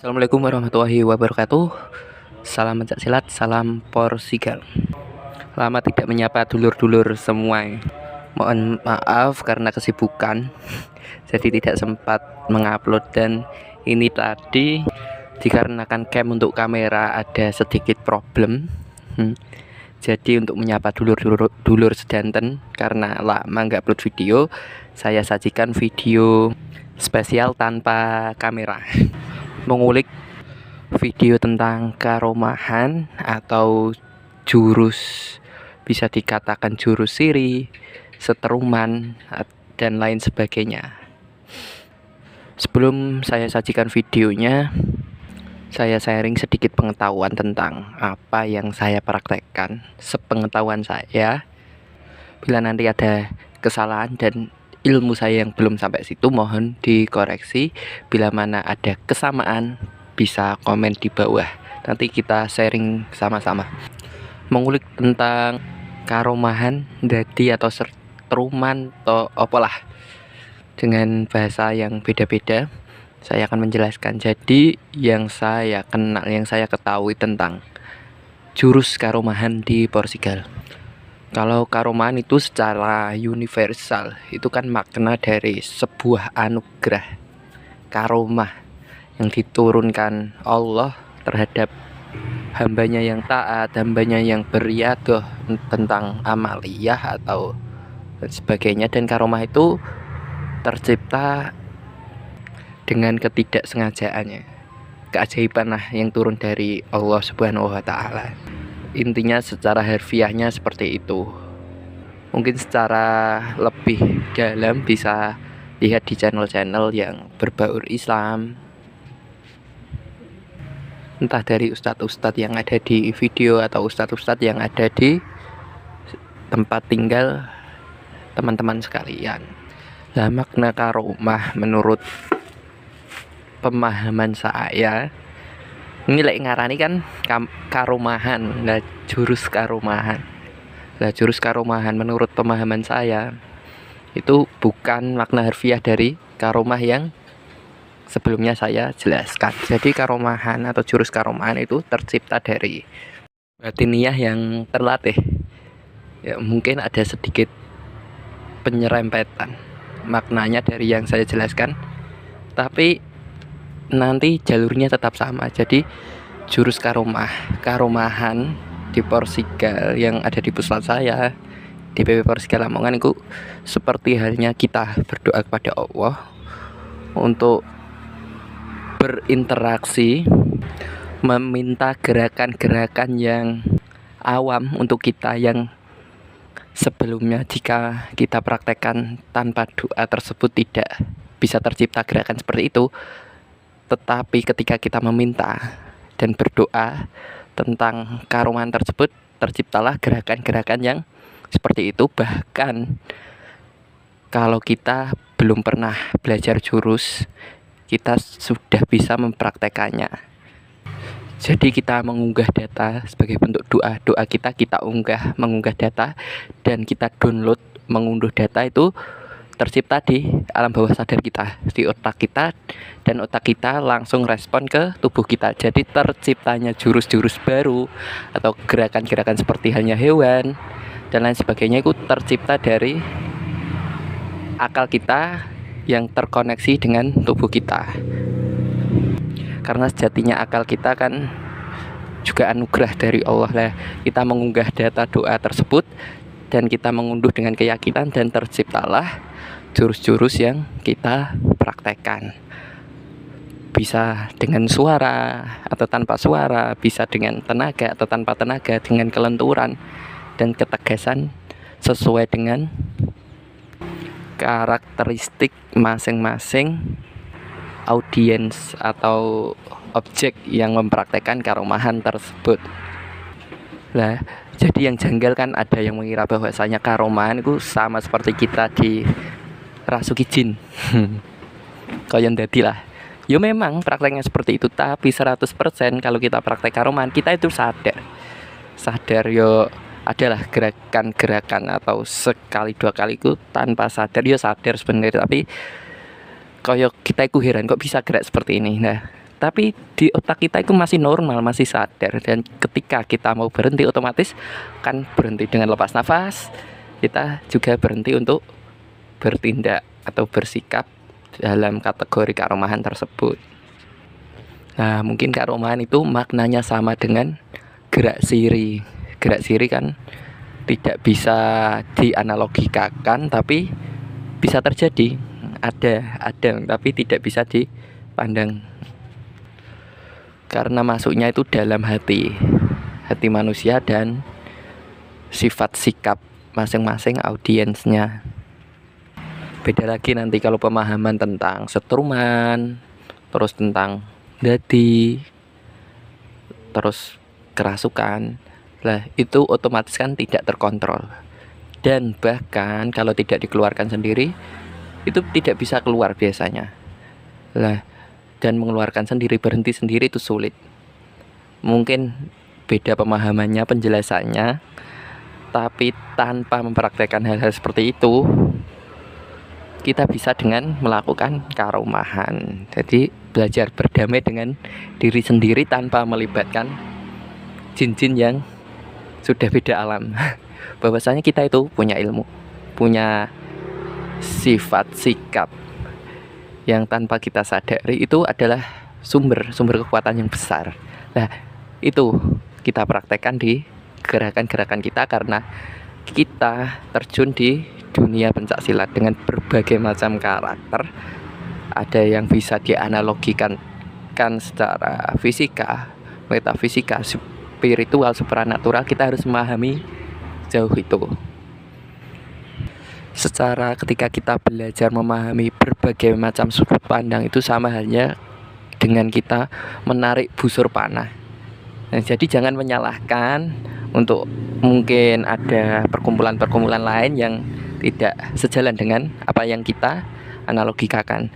Assalamualaikum warahmatullahi wabarakatuh. Salam pencak silat, salam Porsigal. Lama tidak menyapa dulur-dulur semua. Mohon maaf karena kesibukan, jadi tidak sempat mengupload. Dan ini tadi dikarenakan cam untuk kamera ada sedikit problem. Jadi untuk menyapa dulur sedanten, karena lama nggak upload video, saya sajikan video spesial tanpa kamera, mengulik video tentang karomahan atau jurus, bisa dikatakan jurus siri, seteruman, dan lain sebagainya. Sebelum saya sajikan videonya, saya sharing sedikit pengetahuan tentang apa yang saya praktekkan sepengetahuan saya. Bila nanti ada kesalahan dan ilmu saya yang belum sampai situ, mohon dikoreksi. Bila mana ada kesamaan, bisa komen di bawah, nanti kita sharing sama-sama. Mengulik tentang karomahan, dadi atau seteruman atau apalah, dengan bahasa yang beda-beda saya akan menjelaskan. Jadi yang saya kenal, yang saya ketahui tentang jurus karomahan di Porsigal. Kalau karomahan itu secara universal itu kan makna dari sebuah anugerah karomah yang diturunkan Allah terhadap hambanya yang taat, hambanya yang beriadah tentang amaliyah atau sebagainya. Dan karomah itu tercipta dengan ketidaksengajaannya, keajaiban lah yang turun dari Allah Subhanahu wa Ta'ala. Intinya secara harfiahnya seperti itu. Mungkin secara lebih dalam bisa lihat di channel-channel yang berbaur Islam, entah dari ustadz-ustadz yang ada di video atau ustadz-ustadz yang ada di tempat tinggal teman-teman sekalian. Nah, makna karomah menurut pemahaman saya, ini lek ngarani kan karomahan, nah jurus karomahan. Nah, jurus karomahan menurut pemahaman saya itu bukan makna harfiah dari karomah yang sebelumnya saya jelaskan. Jadi karomahan atau jurus karomahan itu tercipta dari batiniah yang terlatih. Ya, mungkin ada sedikit penyerempetan maknanya dari yang saya jelaskan, tapi nanti jalurnya tetap sama. Jadi jurus karomahan di Porsigal yang ada di pusat saya, DPP Porsigal Lamongan, itu seperti halnya kita berdoa kepada Allah untuk berinteraksi, meminta gerakan-gerakan yang awam untuk kita, yang sebelumnya jika kita praktekkan tanpa doa tersebut tidak bisa tercipta gerakan seperti itu. Tetapi ketika kita meminta dan berdoa tentang karomahan tersebut, terciptalah gerakan-gerakan yang seperti itu. Bahkan kalau kita belum pernah belajar jurus, kita sudah bisa mempraktekannya. Jadi kita mengunggah data sebagai bentuk doa kita mengunggah data, dan kita download mengunduh data itu tercipta di alam bawah sadar kita, di otak kita, dan otak kita langsung respon ke tubuh kita. Jadi terciptanya jurus-jurus baru atau gerakan-gerakan seperti halnya hewan dan lain sebagainya itu tercipta dari akal kita yang terkoneksi dengan tubuh kita. Karena sejatinya akal kita kan juga anugerah dari Allah lah. Kita mengunggah data doa tersebut dan kita mengunduh dengan keyakinan, dan terciptalah jurus-jurus yang kita praktekkan. Bisa dengan suara atau tanpa suara, bisa dengan tenaga atau tanpa tenaga, dengan kelenturan dan ketegasan sesuai dengan karakteristik masing-masing audiens atau objek yang mempraktekkan karomahan tersebut. Lah, jadi yang janggal kan ada yang mengira bahwasanya karomahan itu sama seperti kita di rasuki jin. Kalian dadi lah. Yo memang prakteknya seperti itu, tapi 100% kalau kita praktek karomahan, kita itu sadar yo adalah gerakan-gerakan atau sekali dua kali itu tanpa sadar, yo sadar sebenarnya, tapi koyo kita iku heran kok bisa gerak seperti ini. Nah, tapi di otak kita itu masih normal, masih sadar. Dan ketika kita mau berhenti, otomatis kan berhenti dengan lepas nafas. Kita juga berhenti untuk bertindak atau bersikap dalam kategori karomahan tersebut. Nah, mungkin karomahan itu maknanya sama dengan gerak siri. Gerak siri kan tidak bisa dianalogikakan, tapi bisa terjadi. Ada, tapi tidak bisa dipandang. Karena masuknya itu dalam hati manusia dan sifat sikap masing-masing audiensnya. Beda lagi nanti kalau pemahaman tentang setruman, terus tentang dadi, terus kerasukan. Lah, itu otomatis kan tidak terkontrol. Dan bahkan kalau tidak dikeluarkan sendiri, itu tidak bisa keluar biasanya. Lah, dan mengeluarkan sendiri, berhenti sendiri itu sulit. Mungkin beda pemahamannya, penjelasannya, tapi tanpa mempraktekkan hal-hal seperti itu, kita bisa dengan melakukan karomahan. Jadi belajar berdamai dengan diri sendiri tanpa melibatkan jin-jin yang sudah beda alam. Bahwasanya kita itu punya ilmu, punya sifat sikap yang tanpa kita sadari itu adalah sumber kekuatan yang besar. Nah, itu kita praktekkan di gerakan-gerakan kita karena kita terjun di dunia pencak silat dengan berbagai macam karakter. Ada yang bisa dianalogikan secara fisika, metafisika, spiritual, supranatural. Kita harus memahami jauh itu. Secara ketika kita belajar memahami berbagai macam sudut pandang, itu sama halnya dengan kita menarik busur panah. Nah, jadi jangan menyalahkan untuk mungkin ada perkumpulan-perkumpulan lain yang tidak sejalan dengan apa yang kita analogikakan.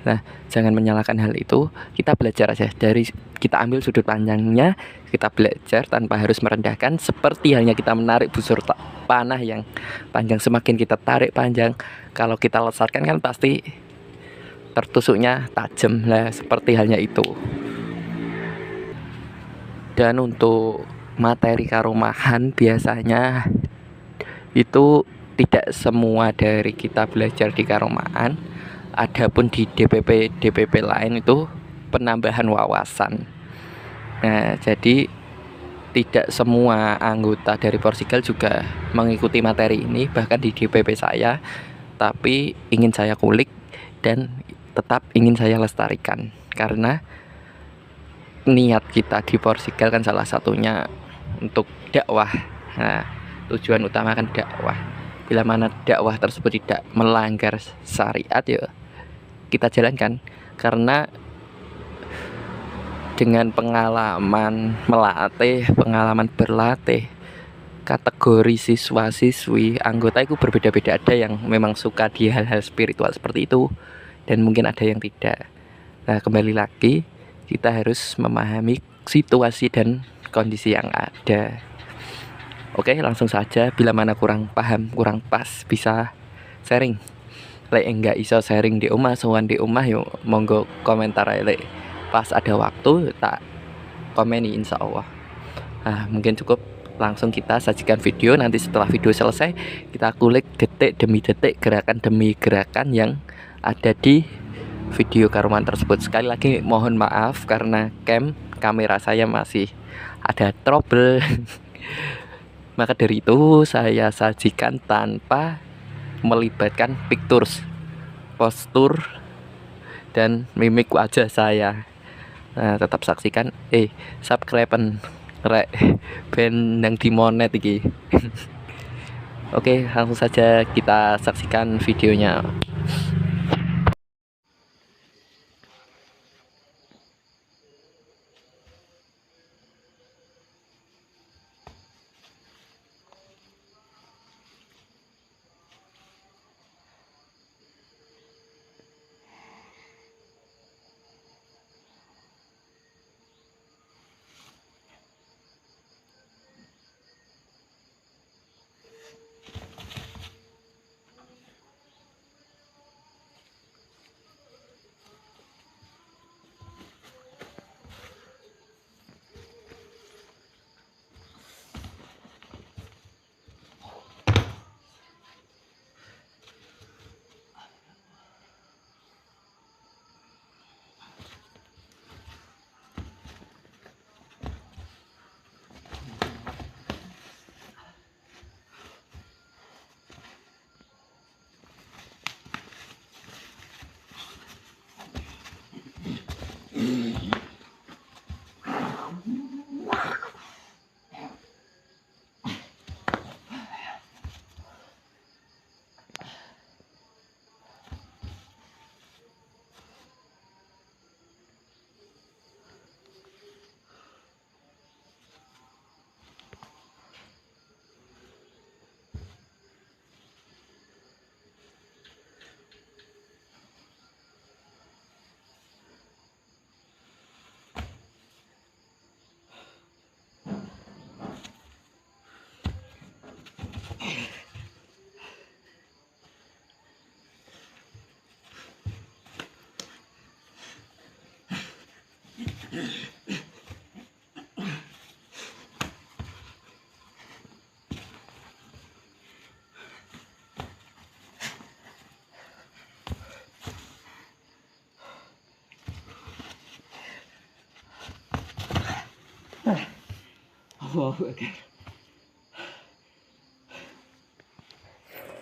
Nah, jangan menyalahkan hal itu. Kita belajar aja, dari kita ambil sudut pandangnya, kita belajar tanpa harus merendahkan. Seperti halnya kita menarik busur panah yang panjang, semakin kita tarik panjang, kalau kita lesatkan kan pasti tertusuknya tajam. Lah, seperti halnya itu. Dan untuk materi karomahan biasanya itu tidak semua dari kita belajar di karomahan. Adapun di DPP lain itu penambahan wawasan. Nah, jadi tidak semua anggota dari Porsigal juga mengikuti materi ini, bahkan di DPP saya, tapi ingin saya kulik dan tetap ingin saya lestarikan karena niat kita di Porsigal kan salah satunya untuk dakwah. Nah, tujuan utama kan dakwah. Bila mana dakwah tersebut tidak melanggar syariat, ya kita jalankan. Karena dengan pengalaman melatih, pengalaman berlatih, kategori siswa-siswi, anggota itu berbeda-beda. Ada yang memang suka di hal-hal spiritual seperti itu, dan mungkin ada yang tidak. Nah, kembali lagi, kita harus memahami situasi dan kondisi yang ada. Oke, langsung saja. Bila mana kurang paham, kurang pas, bisa sharing. Lek enggak iso sharing di omah, sowan di omah, yuk monggo komentar ae. Lek pas ada waktu tak komeni, insya Allah. Nah, mungkin cukup. Langsung kita sajikan video. Nanti setelah video selesai, kita kulik detik demi detik, gerakan demi gerakan yang ada di video karomahan tersebut. Sekali lagi mohon maaf karena kamera saya masih ada trouble. Maka dari itu saya sajikan tanpa melibatkan pictures, postur, dan mimik wajah saya. Nah, tetap saksikan, subscribe rek ben nang dimonet iki. Oke, langsung saja kita saksikan videonya.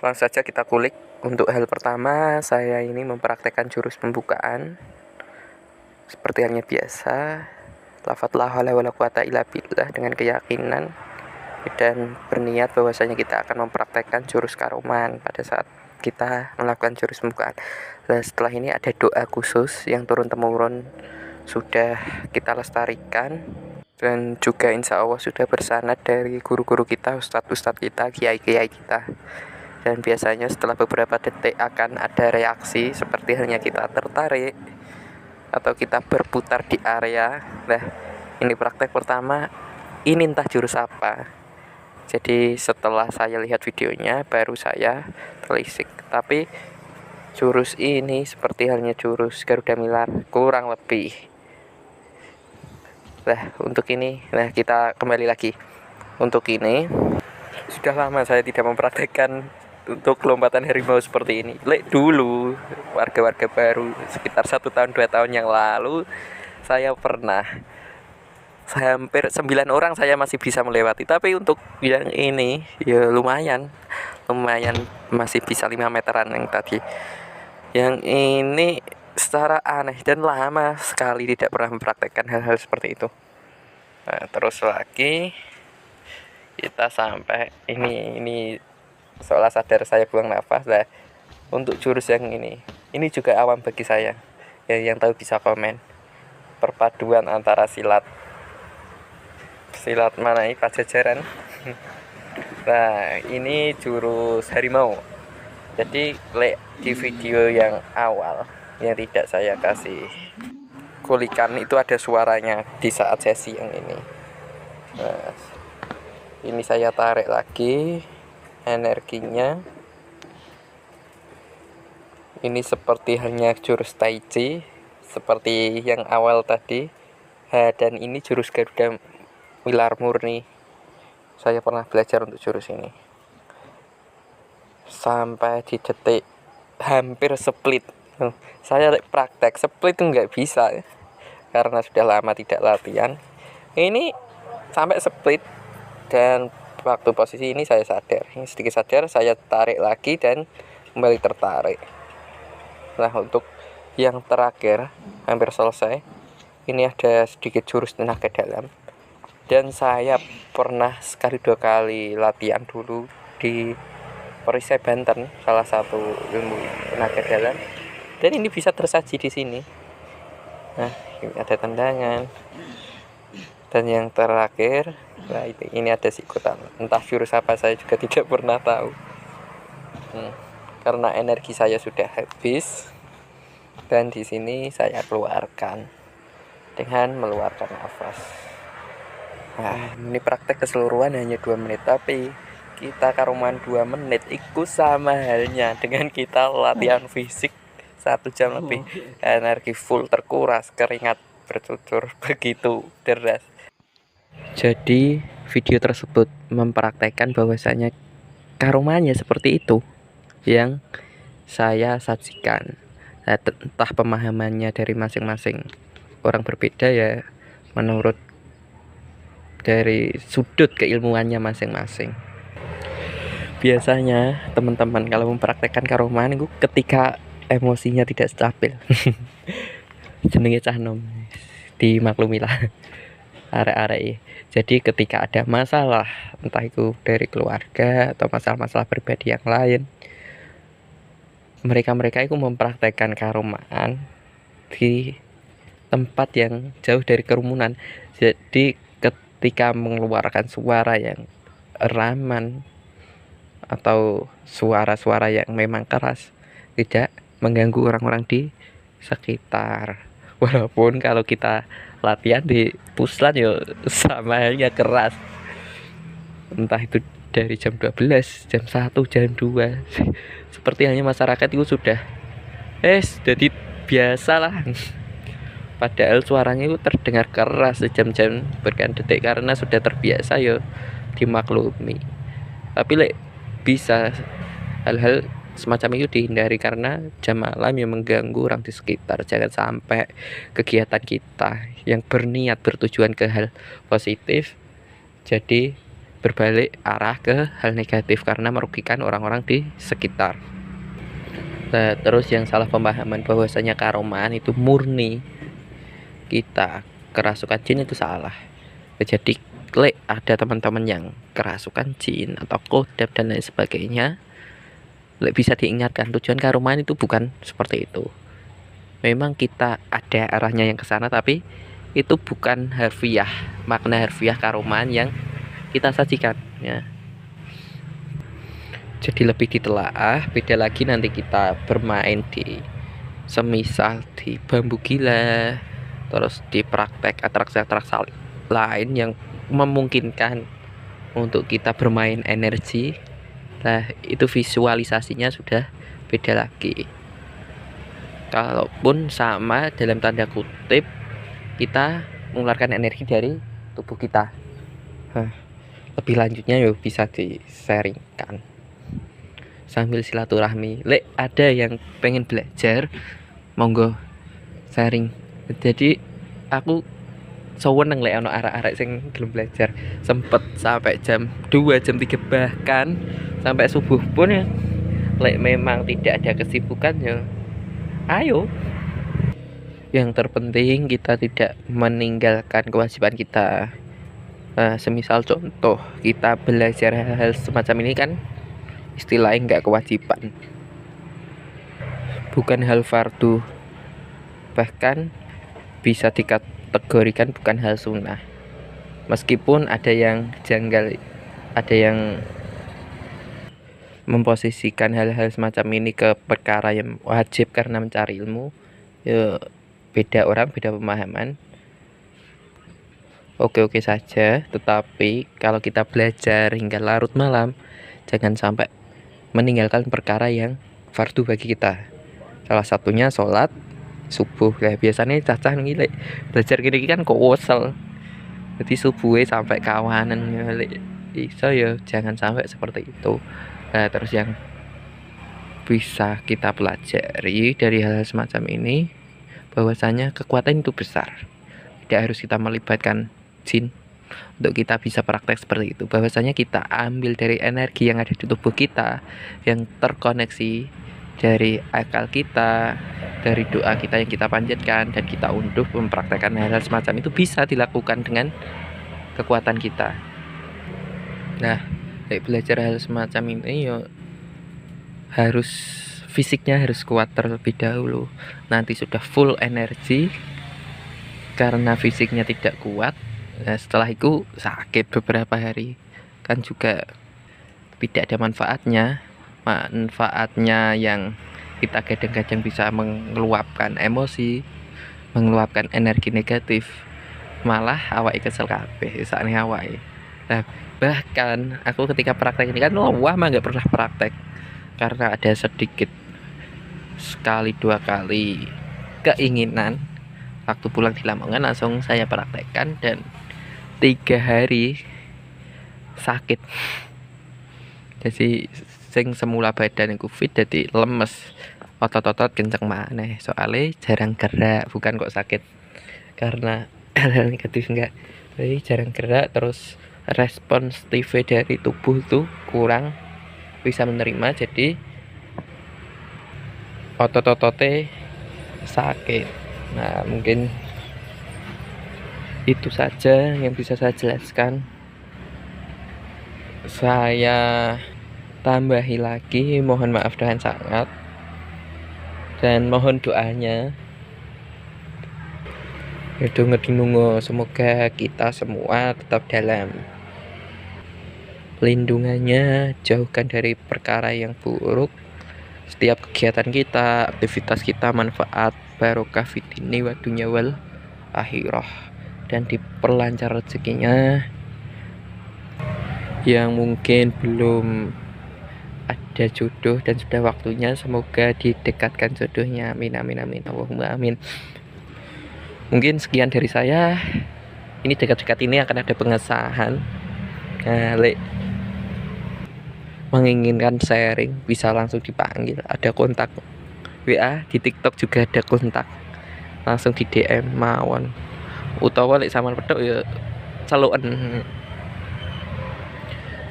Langsung saja kita kulik. Untuk hal pertama, saya ini mempraktekkan jurus pembukaan seperti halnya biasa, lafadz la haula wala quwata illa billah, dengan keyakinan dan berniat bahwasanya kita akan mempraktekkan jurus karuman pada saat kita melakukan jurus pembukaan. Nah, setelah ini ada doa khusus yang turun-temurun sudah kita lestarikan dan juga insya Allah sudah bersanad dari guru-guru kita, ustadz-ustadz kita, kiai-kiai kita. Dan biasanya setelah beberapa detik akan ada reaksi seperti halnya kita tertarik atau kita berputar di area. Nah, ini praktek pertama, ini entah jurus apa. Jadi setelah saya lihat videonya baru saya telisik. Tapi jurus ini seperti halnya jurus Garuda Milar, kurang lebih. Nah, untuk ini, kita kembali lagi. Untuk ini sudah lama saya tidak mempraktekkan untuk lompatan harimau seperti ini. Dulu warga-warga baru sekitar 1 tahun 2 tahun yang lalu saya pernah, hampir 9 orang saya masih bisa melewati. Tapi untuk yang ini ya lumayan masih bisa 5 meteran yang tadi. Yang ini secara aneh dan lama sekali tidak pernah mempraktekkan hal-hal seperti itu. Nah, terus lagi kita sampai ini seolah sadar saya buang nafas. Nah, untuk jurus yang ini juga awam bagi saya. Yang tahu bisa komen. Perpaduan antara silat mana ini, Pajajaran. Nah, ini jurus harimau. Jadi di video yang awal yang tidak saya kasih kulikan itu ada suaranya di saat sesi yang ini. Nah, ini saya tarik lagi energinya. Ini seperti hanya jurus Tai Chi seperti yang awal tadi. Dan ini jurus Garuda Milar murni. Saya pernah belajar untuk jurus ini sampai di detik hampir split. Saya praktek split itu nggak bisa ya, karena sudah lama tidak latihan. Ini sampai split dan waktu posisi ini saya sadar, sedikit sadar, saya tarik lagi dan kembali tertarik. Nah, untuk yang terakhir hampir selesai. Ini ada sedikit jurus tenaga dalam. Dan saya pernah sekali 2 kali latihan dulu di Perisai Banten, salah satu ilmu tenaga dalam. Dan ini bisa tersaji di sini. Nah, ini ada tendangan. Dan yang terakhir, nah ini ada sikutan. Entah jurus apa saya juga tidak pernah tahu. Karena energi saya sudah habis. Dan di sini saya keluarkan dengan meluarkan nafas. Nah, ini praktek keseluruhan hanya 2 menit, tapi kita karuman 2 menit itu sama halnya dengan kita latihan fisik 1 jam lebih. Energi full terkuras, keringat bercucur begitu deras. Jadi video tersebut mempraktekkan bahwasanya karumannya seperti itu yang saya sajikan. Nah, entah pemahamannya dari masing-masing orang berbeda ya, menurut dari sudut keilmuannya masing-masing. Biasanya teman-teman kalau mempraktekkan karuman itu ketika emosinya tidak stabil. Jenenge cah nom, dimaklumilah arek-arek. Jadi ketika ada masalah, entah itu dari keluarga atau masalah-masalah pribadi yang lain, mereka itu mempraktekkan karuman di tempat yang jauh dari kerumunan. Jadi ketika mengeluarkan suara yang raman atau suara-suara yang memang keras, tidak mengganggu orang-orang di sekitar. Walaupun kalau kita latihan di puslat ya sama halnya keras. Entah itu dari jam 12, jam 1, jam 2. Seperti hanya masyarakat itu sudah jadi biasa lah. Padahal suaranya itu terdengar keras sejam-jam berkan detik karena sudah terbiasa ya dimaklumi. Tapi bisa hal-hal semacam itu dihindari karena jam malam yang mengganggu orang di sekitar. Jangan sampai kegiatan kita yang berniat bertujuan ke hal positif jadi berbalik arah ke hal negatif karena merugikan orang-orang di sekitar. Nah, terus yang salah pemahaman bahwasanya karomaan itu murni kita kerasukan jin itu salah. Jadi ada teman-teman yang kerasukan jin atau kodam dan lain sebagainya, bisa diingatkan tujuan karomaan itu bukan seperti itu. Memang kita ada arahnya yang ke sana, tapi itu bukan harfiah, makna harfiah karomaan yang kita sajikan ya. Jadi lebih ditelaah. Beda lagi nanti kita bermain di semisal di bambu gila, terus di praktek atraksi-atraksi lain yang memungkinkan untuk kita bermain energi. Nah, itu visualisasinya sudah beda lagi. Kalaupun sama dalam tanda kutip, kita mengeluarkan energi dari tubuh kita. Lebih lanjutnya ya bisa di-sharingkan sambil silaturahmi. Ada yang pengen belajar, monggo sharing. Jadi aku seneng ono arek-arek sing gelem belajar. Sempet sampai jam 2, jam 3 bahkan sampai subuh pun ya. Memang tidak ada kesibukan ya ayo. Yang terpenting kita tidak meninggalkan kewajiban kita. Semisal contoh kita belajar hal-hal semacam ini kan istilahnya nggak kewajiban, bukan hal fardu, bahkan bisa dikategorikan bukan hal sunnah. Meskipun ada yang janggal, ada yang memposisikan hal-hal semacam ini ke perkara yang wajib karena mencari ilmu, ya beda orang, beda pemahaman. Oke-oke saja, tetapi kalau kita belajar hingga larut malam, jangan sampai meninggalkan perkara yang fardu bagi kita. Salah satunya sholat subuh. Biasanya cacah ngilek belajar gini kan kok wosel. Jadi subuhnya sampai kawanan ngilek. Iso ya jangan sampai seperti itu. Nah, terus yang bisa kita pelajari dari hal semacam ini, bahwasanya kekuatan itu besar. Tidak harus kita melibatkan jin untuk kita bisa praktek seperti itu. Bahwasanya kita ambil dari energi yang ada di tubuh kita, yang terkoneksi dari akal kita, dari doa kita yang kita panjatkan, dan kita unduh mempraktekkan hal-hal semacam itu bisa dilakukan dengan kekuatan kita. Nah, belajar hal semacam ini ya harus fisiknya harus kuat terlebih dahulu. Nanti sudah full energi karena fisiknya tidak kuat. Nah, setelah itu sakit beberapa hari kan juga tidak ada manfaatnya yang kita kadang-kadang bisa mengeluapkan emosi, mengeluapkan energi negatif, malah awake kesel kabeh sakne awake. Nah, bahkan aku ketika praktek ini kan wah mah nggak pernah praktek karena ada sedikit sekali 2 kali keinginan. Waktu pulang di Lamongan langsung saya praktekkan dan 3 hari sakit. Jadi sing semula badan iku fit jadi lemes, otot-otot kenceng maneh soalnya jarang gerak, bukan kok sakit karena hal-hal negatif enggak. Jadi jarang gerak, terus respons TV dari tubuh tuh kurang bisa menerima, jadi otot-ototnya sakit. Nah, mungkin itu saja yang bisa saya jelaskan. Saya tambahi lagi, mohon maaf dengan sangat dan mohon doanya. Itu ngedinungo, semoga kita semua tetap dalam lindungannya, jauhkan dari perkara yang buruk. Setiap kegiatan kita, aktivitas kita manfaat barokah fitini wa dunya wal akhirah, dan diperlancar rezekinya yang mungkin belum ada jodoh dan sudah waktunya, semoga didekatkan jodohnya. Amin amin amin, Allahumma amin. Mungkin sekian dari saya. Ini dekat-dekat ini akan ada pengesahan. Lek menginginkan sharing bisa langsung dipanggil, ada kontak WA, di TikTok juga ada kontak, langsung di DM mawon. Utawa lek sampean petuk ya celuken.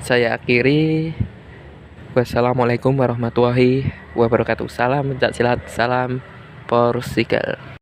Saya akhiri. Wassalamualaikum warahmatullahi wabarakatuh. Salam pencak silat, salam Portugal.